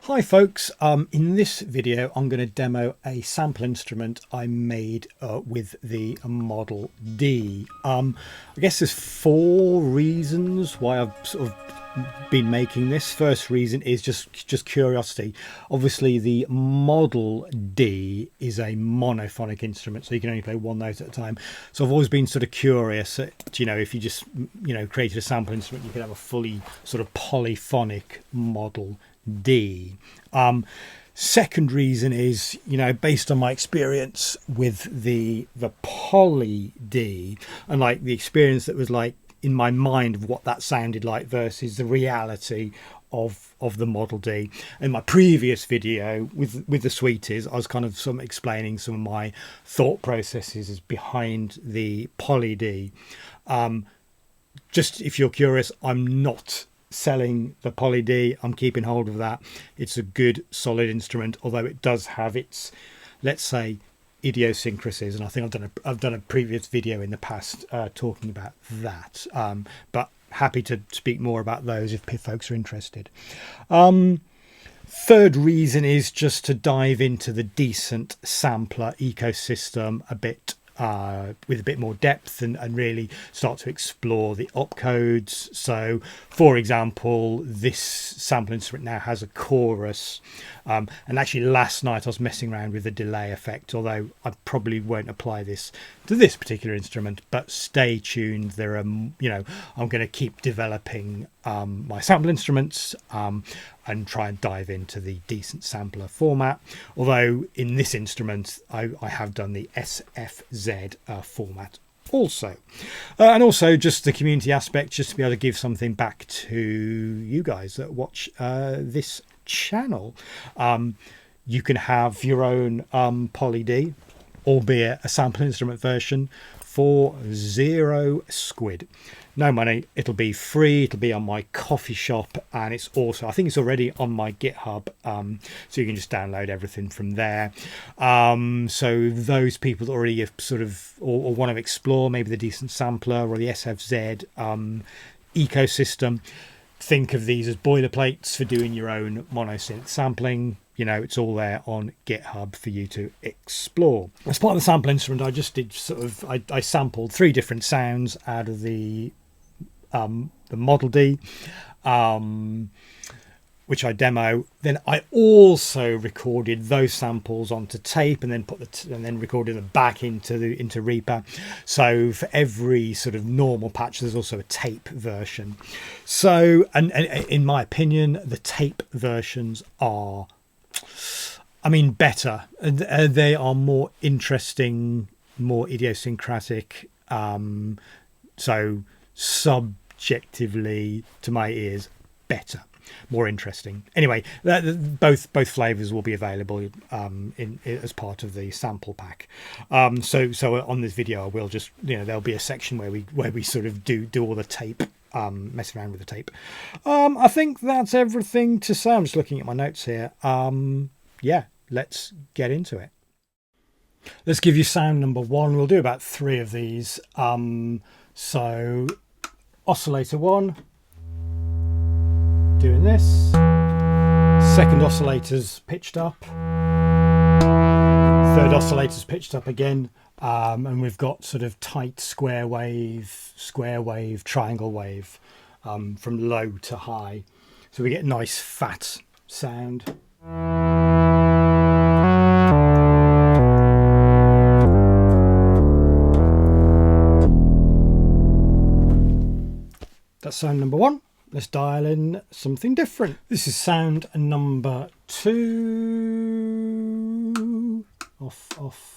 Hi folks, in this video I'm going to demo a sample instrument I made with the Model D. I guess there's four reasons why I've sort of been making this. First reason is just curiosity. Obviously the Model D is a monophonic instrument, so you can only play one note at a time. So I've always been sort of curious that, if you just created a sample instrument, you could have a fully sort of polyphonic Model D. Second reason is, based on my experience with the Poly D and like the experience that was like in my mind of what that sounded like versus the reality of the Model D. In my previous video with the Sweeties, I was kind of explaining some of my thought processes behind the Poly D. Just if you're curious, I'm not selling the Poly D. I'm keeping hold of that. It's a good solid instrument, although it does have its, let's say, idiosyncrasies, and I think I've done a previous video in the past talking about that, but happy to speak more about those if folks are interested. Third reason is just to dive into the decent sampler ecosystem a bit with a bit more depth and really start to explore the opcodes. So for example, this sample instrument now has a chorus, and actually last night I was messing around with the delay effect, although I probably won't apply this to this particular instrument, but stay tuned. There are I'm going to keep developing my sample instruments and try and dive into the decent sampler format, although in this instrument I have done the SFZ format also, and also just the community aspect, just to be able to give something back to you guys that watch this channel. You can have your own Poly D, albeit a sample instrument version, for 0 squid. No money. It'll be free. It'll be on my coffee shop, and it's also, I think it's already on my GitHub, so you can just download everything from there. So those people that already have sort of or want to explore maybe the decent sampler or the SFZ ecosystem, think of these as boilerplates for doing your own monosynth sampling. It's all there on GitHub for you to explore. As part of the sample instrument, I just did I sampled 3 different sounds out of the Model D, which I demo. Then I also recorded those samples onto tape and then recorded them back into Reaper. So for every sort of normal patch, there's also a tape version. So and in my opinion, the tape versions are, better. They are more interesting, more idiosyncratic. So subjectively, to my ears, better, more interesting. Anyway, both flavors will be available as part of the sample pack. So on this video, I will just there'll be a section where we sort of do all the tape. Messing around with the tape. I think that's everything to say. I'm just looking at my notes here. Yeah, let's get into it. Let's give you sound number 1. We'll do about 3 of these. So oscillator 1, doing this. Second oscillator's pitched up. Third oscillator's pitched up again. And we've got sort of tight square wave, triangle wave, from low to high. So we get nice fat sound. That's sound number 1. Let's dial in something different. This is sound number 2. Off.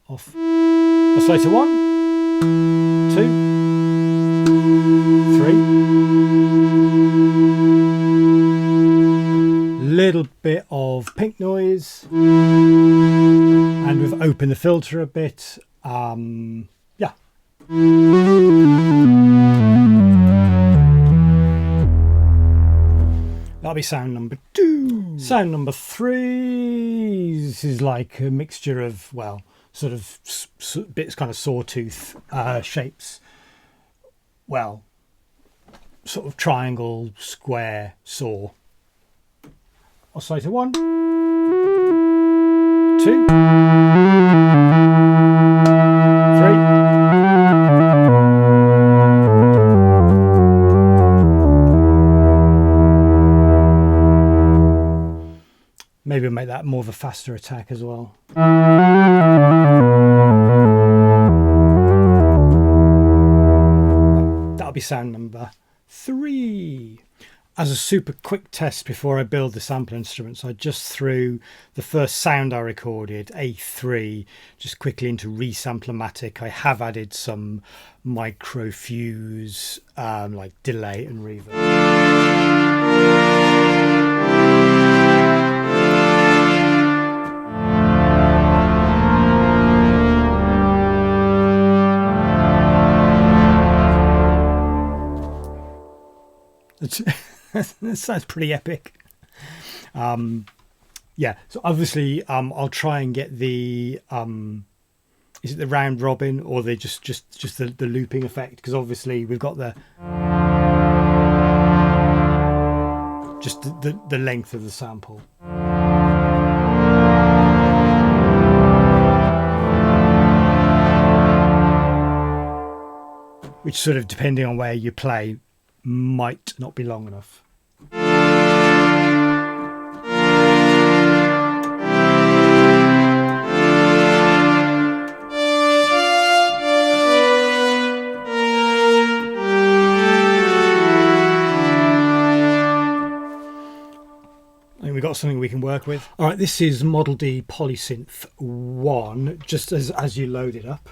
Oscillator 1, 2, 3. Little bit of pink noise, and we've opened the filter a bit. Yeah. That'll be sound number 2. Sound number 3. This is like a mixture of, well, sort of bits, kind of sawtooth shapes. Well, sort of triangle, square, saw. oscillator 1, 2, 3. Maybe we'll make that more of a faster attack as well. That'll be sound number 3. As a super quick test before I build the sample instruments, I just threw the first sound I recorded, A3, just quickly into ReaSamplomatic. I have added some micro fuse, like delay and reverb. That sounds pretty epic. Yeah, so obviously I'll try and get the is it the round robin or the just the looping effect, because obviously we've got the just the length of the sample. Which sort of, depending on where you play, might not be long enough. I think we've got something we can work with. All right, this is ModelD Polysynth 1, just as you load it up.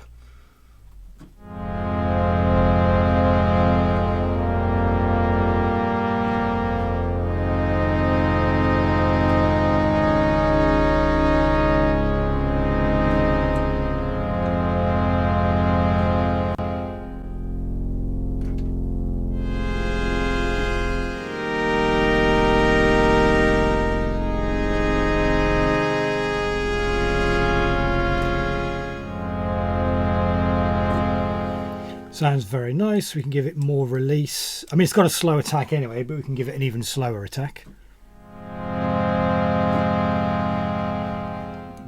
Sounds very nice. We can give it more release. I mean, it's got a slow attack anyway, but we can give it an even slower attack.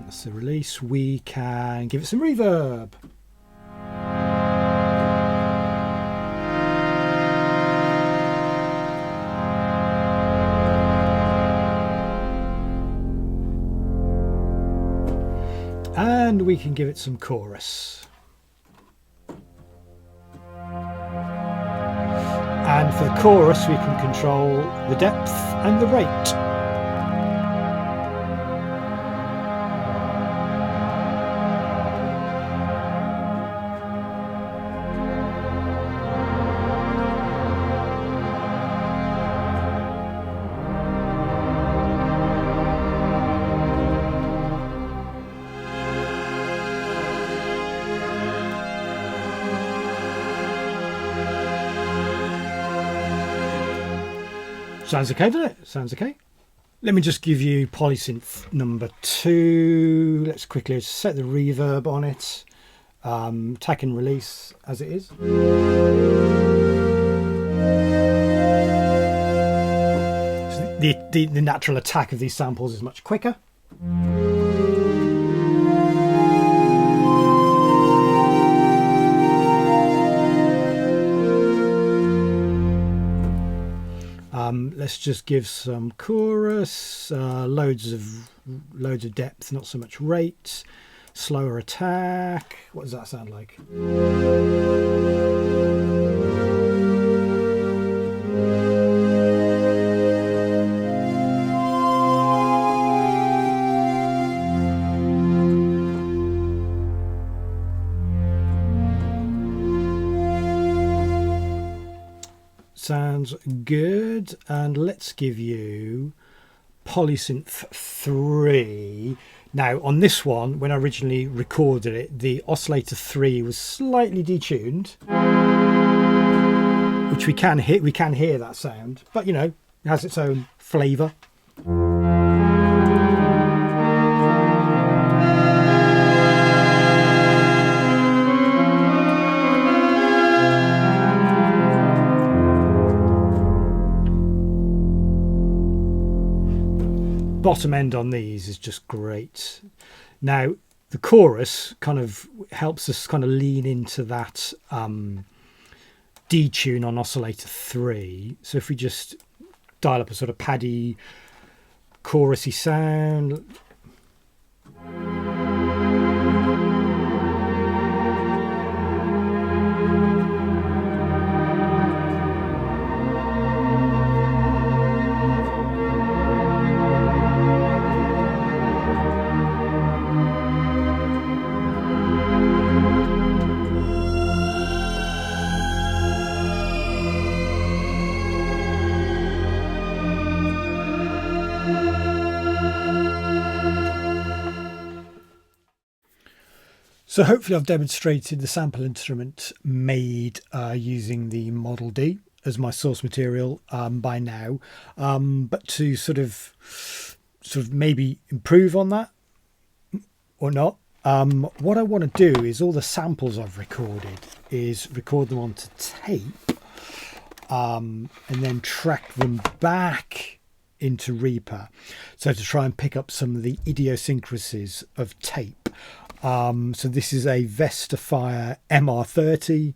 That's the release. We can give it some reverb. And we can give it some chorus. And for the chorus, we can control the depth and the rate. Sounds okay, doesn't it? Sounds okay. Let me just give you Polysynth number 2. Let's quickly set the reverb on it. Attack and release as it is. So the natural attack of these samples is much quicker. Let's just give some chorus, loads of depth, not so much rate, slower attack. What does that sound like? Sounds good. And let's give you Polysynth 3. Now on this one, when I originally recorded it, the oscillator 3 was slightly detuned, which we can hear that sound, but you know, it has its own flavour. bottom end on these is just great. Now the chorus kind of helps us kind of lean into that detune on oscillator 3. So if we just dial up a sort of paddy chorusy sound. So hopefully I've demonstrated the sample instrument made using the Model D as my source material by now, but to sort of maybe improve on that or not. What I want to do is all the samples I've recorded is record them onto tape and then track them back into Reaper, so to try and pick up some of the idiosyncrasies of tape. So this is a Vestafire MR30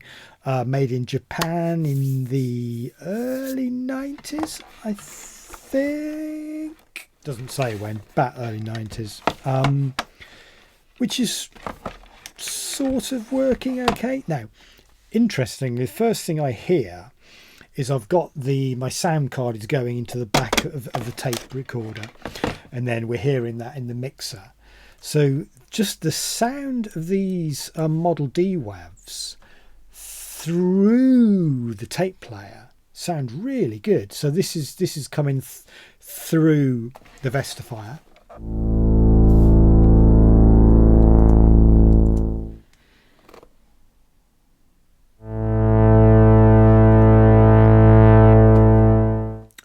made in Japan in the early 90s, I think. Doesn't say when, about early 90s. Which is sort of working okay. Now, interestingly, the first thing I hear is I've got my sound card is going into the back of the tape recorder, and then we're hearing that in the mixer. So just the sound of these Model D WAVs through the tape player sound really good. So this is coming through the Vestafire.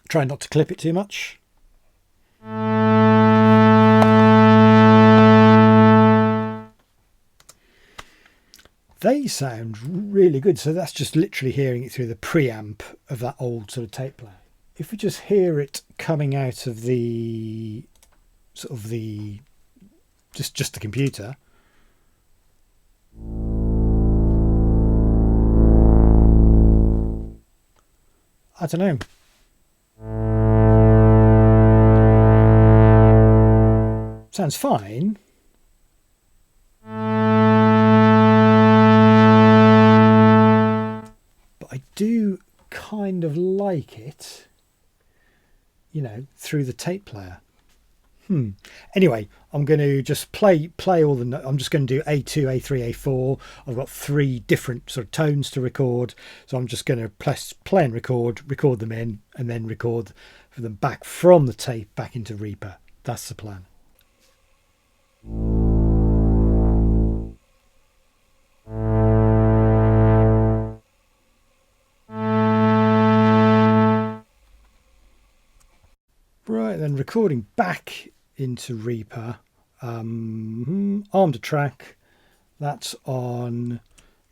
Try not to clip it too much. They sound really good. So that's just literally hearing it through the preamp of that old sort of tape player. If we just hear it coming out of the sort of the just the computer. I don't know. Sounds fine. But I do kind of like it, you know, through the tape player. Anyway, I'm going to just play all the. I'm just going to do A2, A3, A4. I've got 3 different sort of tones to record, so I'm just going to play and record them in, and then record for them back from the tape back into Reaper. That's the plan. Right then, recording back into Reaper, armed a track that's on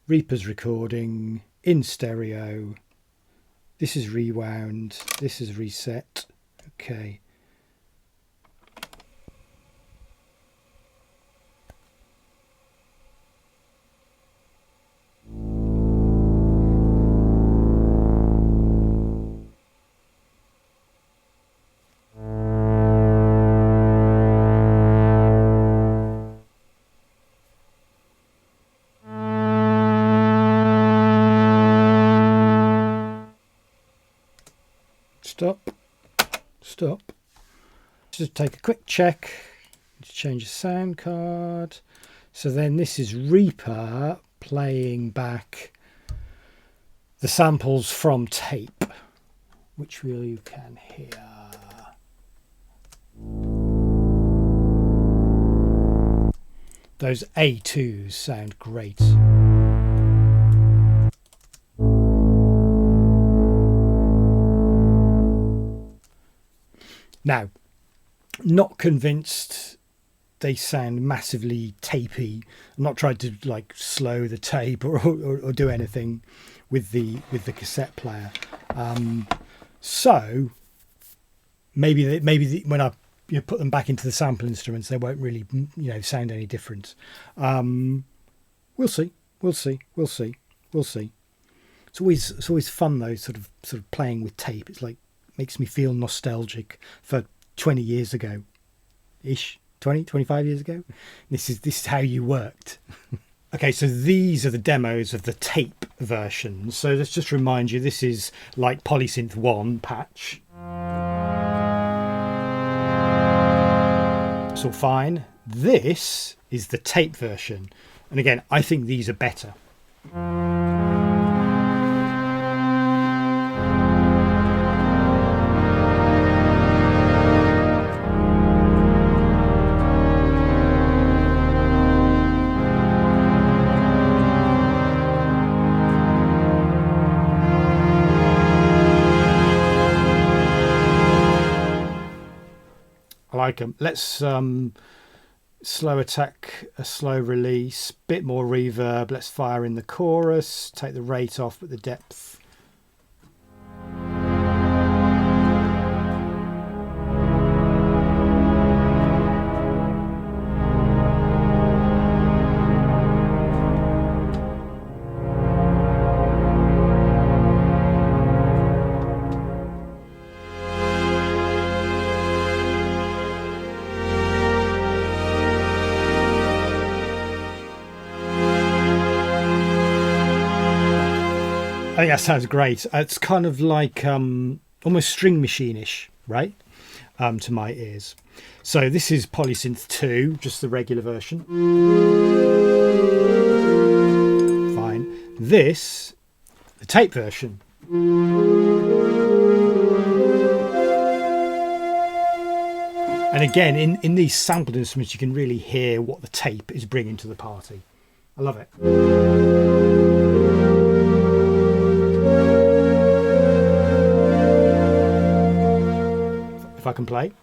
Reaper's recording in stereo. This is rewound, this is reset. Okay. Stop. Just take a quick check to change the sound card. So then this is Reaper playing back the samples from tape, which you can hear. Those A2s sound great. Now, not convinced they sound massively tapey. I'm not trying to like slow the tape or do anything with the cassette player. So maybe when I you put them back into the sample instruments, they won't really, you know, sound any different. We'll see. We'll see. We'll see. We'll see. It's always fun though, sort of playing with tape. It's like, makes me feel nostalgic for 20 years ago ish. 25 years ago. This is how you worked. Okay, so these are the demos of the tape versions. So let's just remind you, this is like Polysynth 1 patch. It's all fine. This is the tape version. And again, I think these are better. I like them. Let's slow attack, a slow release, bit more reverb. Let's fire in the chorus, take the rate off, but the depth. I think that sounds great. It's kind of like almost string machine-ish, right? To my ears. So this is Polysynth 2, just the regular version. Fine. This, the tape version. And again, in these sampled instruments, you can really hear what the tape is bringing to the party. I love it. If I can play.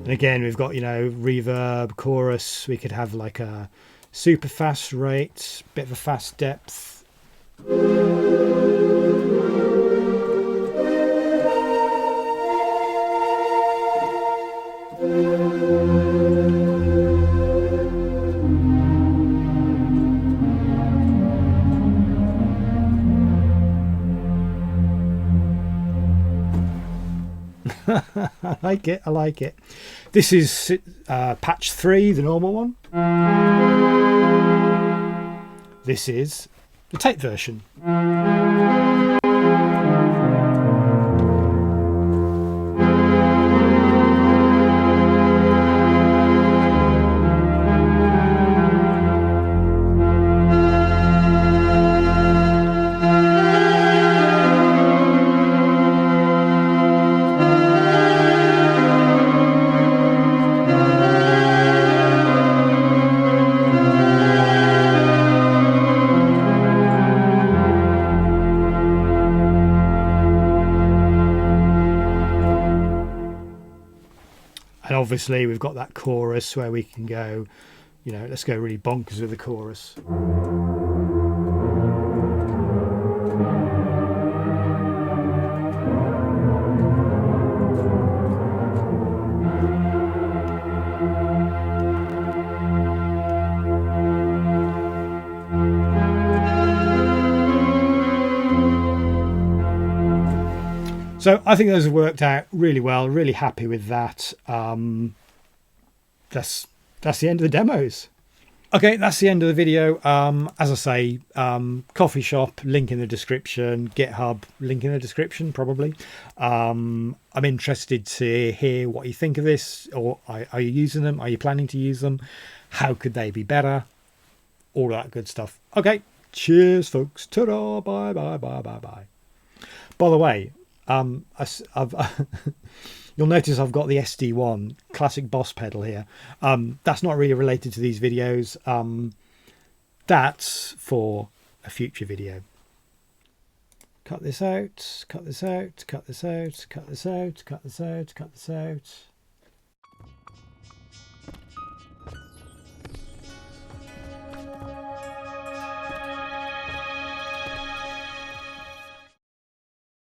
Again, we've got, you know, reverb, chorus. We could have like a super fast rate, bit of a fast depth. I like it. I like it. This is patch 3, the normal one. This is the tape version. And obviously we've got that chorus where we can go, you know, let's go really bonkers with the chorus. So I think those have worked out really well. Really happy with that. That's the end of the demos. Okay, that's the end of the video. As I say, coffee shop, link in the description, GitHub, link in the description, probably. I'm interested to hear what you think of this, or are you using them? Are you planning to use them? How could they be better? All that good stuff. Okay, cheers, folks. Ta-da, bye, bye, bye, bye, bye. By the way, you'll notice I've got the SD1 classic Boss pedal here. That's not really related to these videos. that's for a future video. Cut this out, cut this out, cut this out, cut this out, cut this out, cut this out.